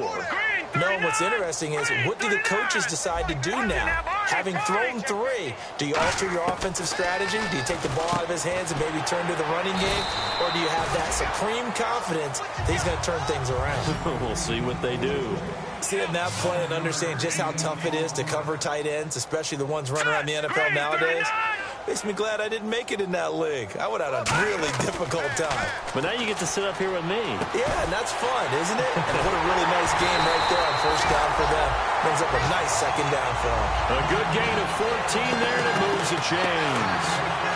No, what's interesting is, what do the coaches decide to do now? Having thrown 3, do you alter your offensive strategy? Do you take the ball out of his hands and maybe turn to the running game? Or do you have that supreme confidence that he's going to turn things around? We'll see what they do. Seeing that play and understanding just how tough it is to cover tight ends, especially the ones running around the NFL nowadays, makes me glad I didn't make it in that league. I would have had a really difficult time. But now you get to sit up here with me. Yeah, and that's fun, isn't it? And what a really nice game right there on first down for them. Brings up a nice second down for them. A good gain of 14 there, and it moves the chains.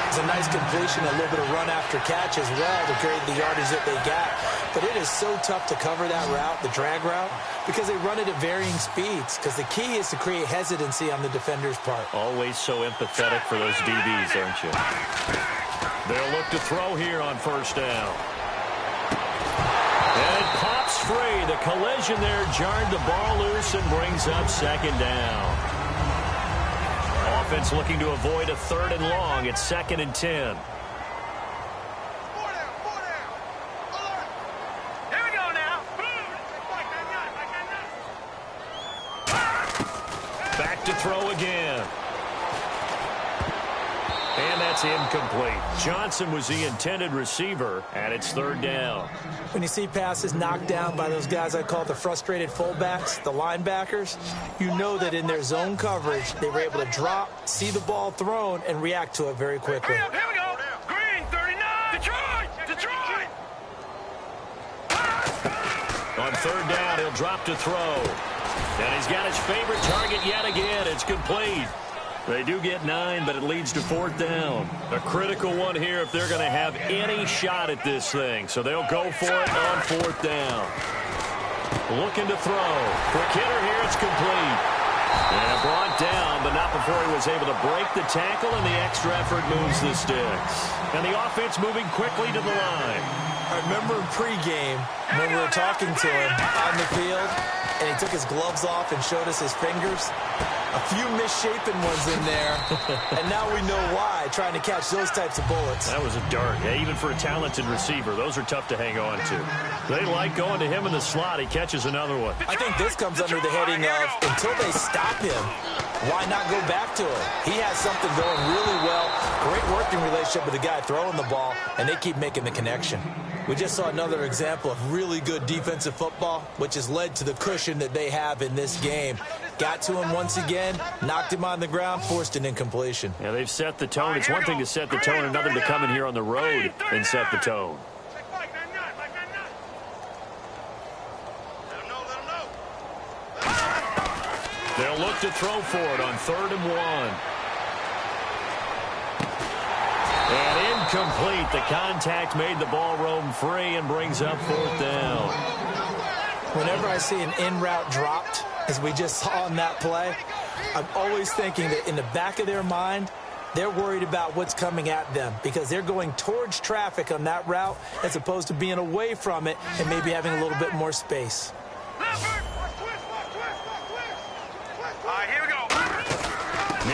It's a nice completion, a little bit of run after catch as well to create the yardage that they got. But it is so tough to cover that route, the drag route, because they run it at varying speeds. Because the key is to create hesitancy on the defender's part. Always so empathetic for those DBs, aren't you? They'll look to throw here on first down. And it pops free. The collision there jarred the ball loose and brings up second down. Offense looking to avoid a 3rd and long. It's 2nd and 10. Back to throw again. And that's incomplete. Johnson was the intended receiver, and it's 3rd down. When you see passes knocked down by those guys I call the frustrated fullbacks, the linebackers, you know that in their zone coverage, they were able to drop, see the ball thrown, and react to it very quickly. Here we go. Green, 39. Detroit. On 3rd down, he'll drop to throw. And he's got his favorite target yet again. It's complete. They do get 9, but it leads to 4th down. A critical one here if they're going to have any shot at this thing. So they'll go for it on 4th down. Looking to throw. Quick hitter here. It's complete. And brought down, but not before he was able to break the tackle, and the extra effort moves the sticks. And the offense moving quickly to the line. I remember in pregame when we were talking to him on the field, and he took his gloves off and showed us his fingers. A few misshapen ones in there, and now we know why, trying to catch those types of bullets. That was a dart. Yeah, even for a talented receiver, those are tough to hang on to. They like going to him in the slot. He catches another one. I think this comes under the heading of, until they stop him, why not go back to him? He has something going really well. Great working relationship with the guy throwing the ball, and they keep making the connection. We just saw another example of really good defensive football, which has led to the cushion that they have in this game. Got to him once again, knocked him on the ground, forced an incompletion. Yeah, they've set the tone. It's one thing to set the tone, another to come in here on the road and set the tone. They'll look to throw for it on 3rd and 1. And incomplete. The contact made the ball roam free and brings up 4th down. Whenever I see an in-route dropped, as we just saw in that play, I'm always thinking that in the back of their mind, they're worried about what's coming at them because they're going towards traffic on that route as opposed to being away from it and maybe having a little bit more space. Here we go.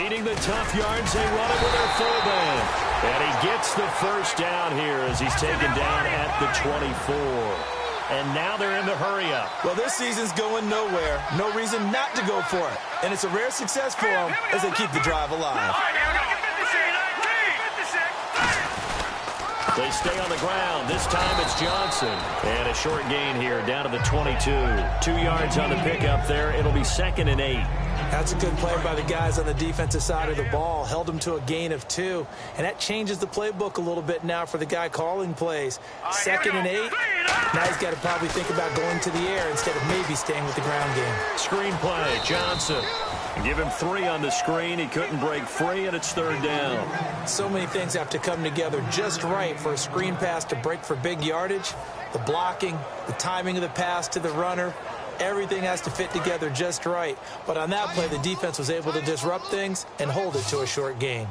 Needing the tough yards, they run it with their fullback. And he gets the first down here as he's taken down at the 24. And now they're in the hurry-up. Well, this season's going nowhere. No reason not to go for it. And it's a rare success for them as they keep the drive alive. They stay on the ground. This time it's Johnson. And a short gain here down to the 22. 2 yards on the pickup there. It'll be 2nd and 8. That's a good play by the guys on the defensive side of the ball. Held them to a gain of 2. And that changes the playbook a little bit now for the guy calling plays. 2nd and 8. Now he's got to probably think about going to the air instead of maybe staying with the ground game. Screen play, Johnson. Give him 3 on the screen. He couldn't break free, and it's 3rd down. So many things have to come together just right for a screen pass to break for big yardage. The blocking, the timing of the pass to the runner, everything has to fit together just right. But on that play, the defense was able to disrupt things and hold it to a short gain.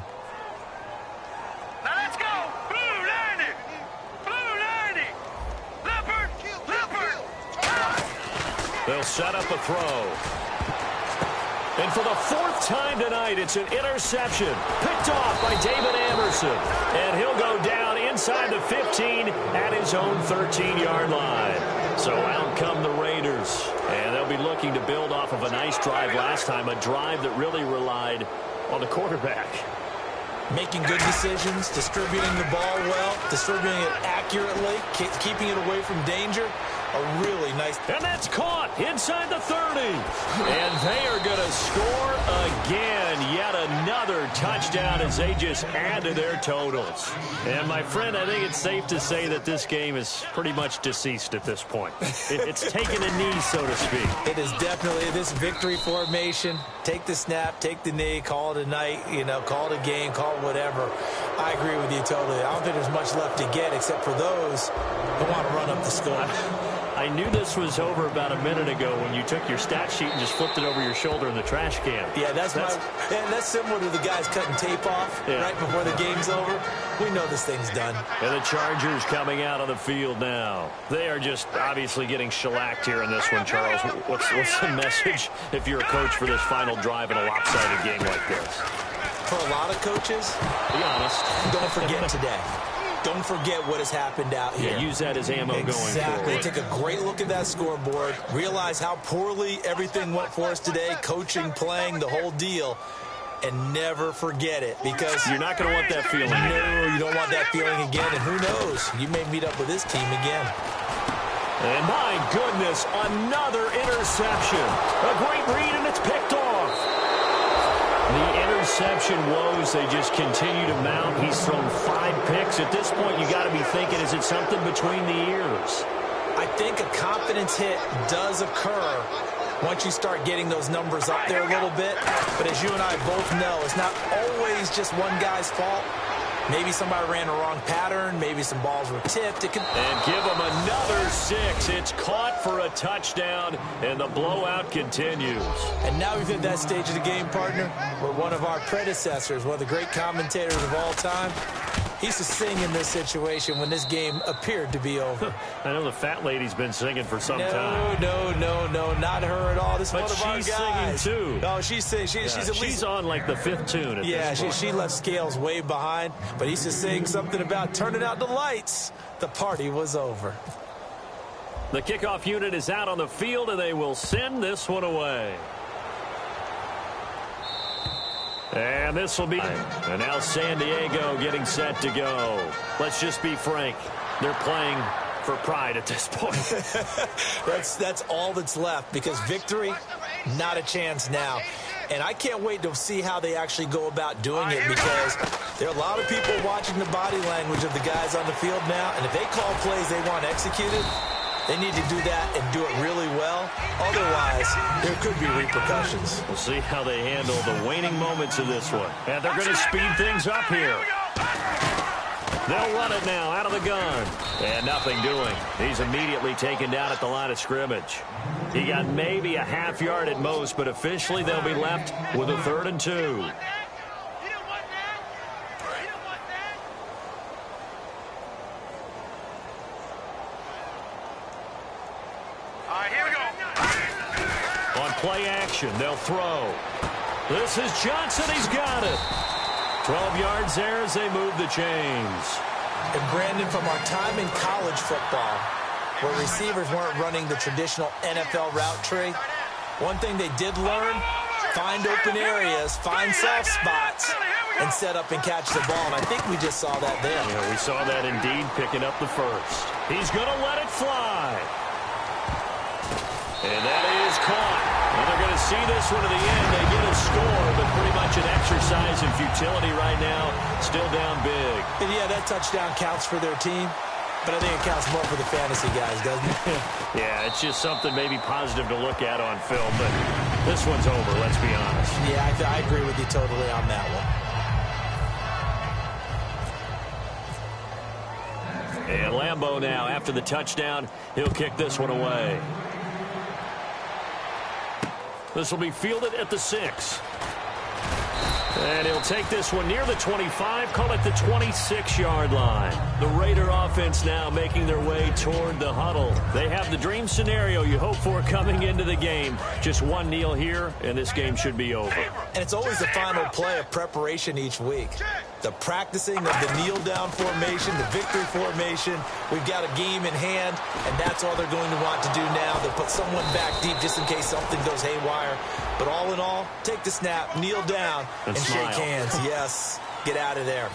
Now let's go. Blue 90. Blue 90. Leopard. They'll set up a throw. And for the 4th time tonight, it's an interception. Picked off by David Anderson. And he'll go down inside the 15 at his own 13-yard line. So out come the Raiders. And they'll be looking to build off of a nice drive last time, a drive that really relied on the quarterback. Making good decisions, distributing the ball well, distributing it accurately, keeping it away from danger. A really nice... And that's caught inside the 30. And they are going to score again. Yet another touchdown as they just add to their totals. And, my friend, I think it's safe to say that this game is pretty much deceased at this point. It's taken a knee, so to speak. It is definitely this victory formation. Take the snap, take the knee, call it a night, call it a game, call it whatever. I agree with you totally. I don't think there's much left to get except for those who want to run up the score. I knew this was over about a minute ago when you took your stat sheet and just flipped it over your shoulder in the trash can. Yeah, that's similar to the guys cutting tape off right before the game's over. We know this thing's done. And the Chargers coming out on the field now. They are just obviously getting shellacked here in this one, Charles. What's the message if you're a coach for this final drive in a lopsided game like this? For a lot of coaches, be honest, don't forget today. Don't forget what has happened out here. Yeah, use that as ammo going forward. Exactly. Take a great look at that scoreboard. Realize how poorly everything went for us today. Coaching, playing, the whole deal. And never forget it, because you're not going to want that feeling. No, you don't want that feeling again. And who knows? You may meet up with this team again. And my goodness, another interception. A great read, and it's picked off. The interception woes, they just continue to mount. He's thrown 5 picks. At this point, you got to be thinking, is it something between the ears? I think a confidence hit does occur once you start getting those numbers up there a little bit. But as you and I both know, it's not always just one guy's fault. Maybe somebody ran a wrong pattern. Maybe some balls were tipped. And give him another 6. It's caught for a touchdown, and the blowout continues. And now we've hit that stage of the game, partner, where one of our predecessors, one of the great commentators of all time, he used to sing in this situation when this game appeared to be over. I know the fat lady's been singing for some time. No, not her at all. This is one of our guys. But she's singing, too. No, she's singing. She's on like the 5th tune at this point. She left Scales way behind, but he's just saying something about turning out the lights. The party was over. The kickoff unit is out on the field, and they will send this one away. And this will be... And now San Diego getting set to go. Let's just be frank. They're playing for pride at this point. That's all that's left, because victory, not a chance now. And I can't wait to see how they actually go about doing it, because there are a lot of people watching the body language of the guys on the field now. And if they call plays they want executed, they need to do that and do it really well. Otherwise, there could be repercussions. We'll see how they handle the waning moments of this one. And they're going to speed things up here. They'll run it now out of the gun. And nothing doing. He's immediately taken down at the line of scrimmage. He got maybe a half yard at most, but officially they'll be left with a 3rd and 2. Play action. They'll throw. This is Johnson. He's got it. 12 yards there as they move the chains. And Brandon, from our time in college football, where receivers weren't running the traditional NFL route tree, one thing they did learn, find open areas, find soft spots, and set up and catch the ball. And I think we just saw that there. Yeah, we saw that indeed, picking up the first. He's going to let it fly. And that is caught. And they're going to see this one to the end. They get a score, but pretty much an exercise in futility right now. Still down big. And yeah, that touchdown counts for their team. But I think it counts more for the fantasy guys, doesn't it? Yeah, it's just something maybe positive to look at on film, but this one's over, let's be honest. Yeah, I agree with you totally on that one. And Lambeau now, after the touchdown, he'll kick this one away. This will be fielded at the 6. And he'll take this one near the 25, call it the 26-yard line. The Raider offense now making their way toward the huddle. They have the dream scenario you hope for coming into the game. Just one kneel here, and this game should be over. And it's always the final play of preparation each week. The practicing of the kneel-down formation, the victory formation. We've got a game in hand, and that's all they're going to want to do now. They'll put someone back deep just in case something goes haywire. But all in all, take the snap, kneel down, and shake hands. Yes, get out of there.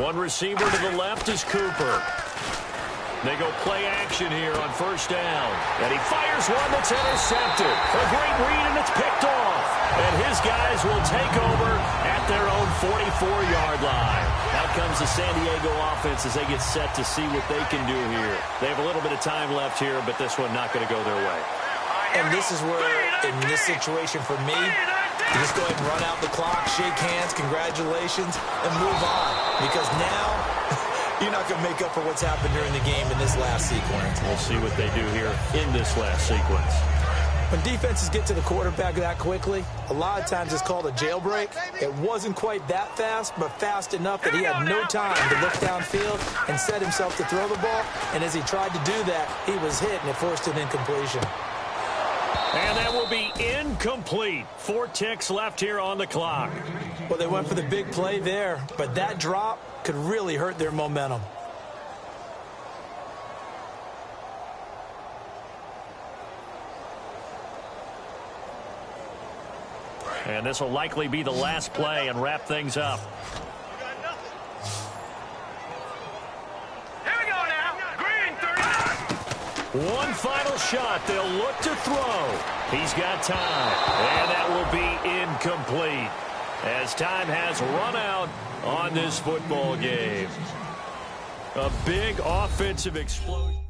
One receiver to the left is Cooper. They go play action here on first down. And he fires one that's intercepted. A great read, and it's picked off. And his guys will take over at their own 44-yard line. Out comes the San Diego offense as they get set to see what they can do here. They have a little bit of time left here, but this one not going to go their way. And this is where, in this situation for me, you just go ahead and run out the clock, shake hands, congratulations, and move on. Because now, you're not going to make up for what's happened during the game in this last sequence. We'll see what they do here in this last sequence. When defenses get to the quarterback that quickly, a lot of times it's called a jailbreak. It wasn't quite that fast, but fast enough that he had no time to look downfield and set himself to throw the ball. And as he tried to do that, he was hit, and it forced an incompletion. And that will be incomplete. 4 ticks left here on the clock. Well, they went for the big play there, but that drop could really hurt their momentum. And this will likely be the last play and wrap things up. Here we go now. Green 39. One final shot. They'll look to throw. He's got time. And that will be incomplete as time has run out on this football game. A big offensive explosion.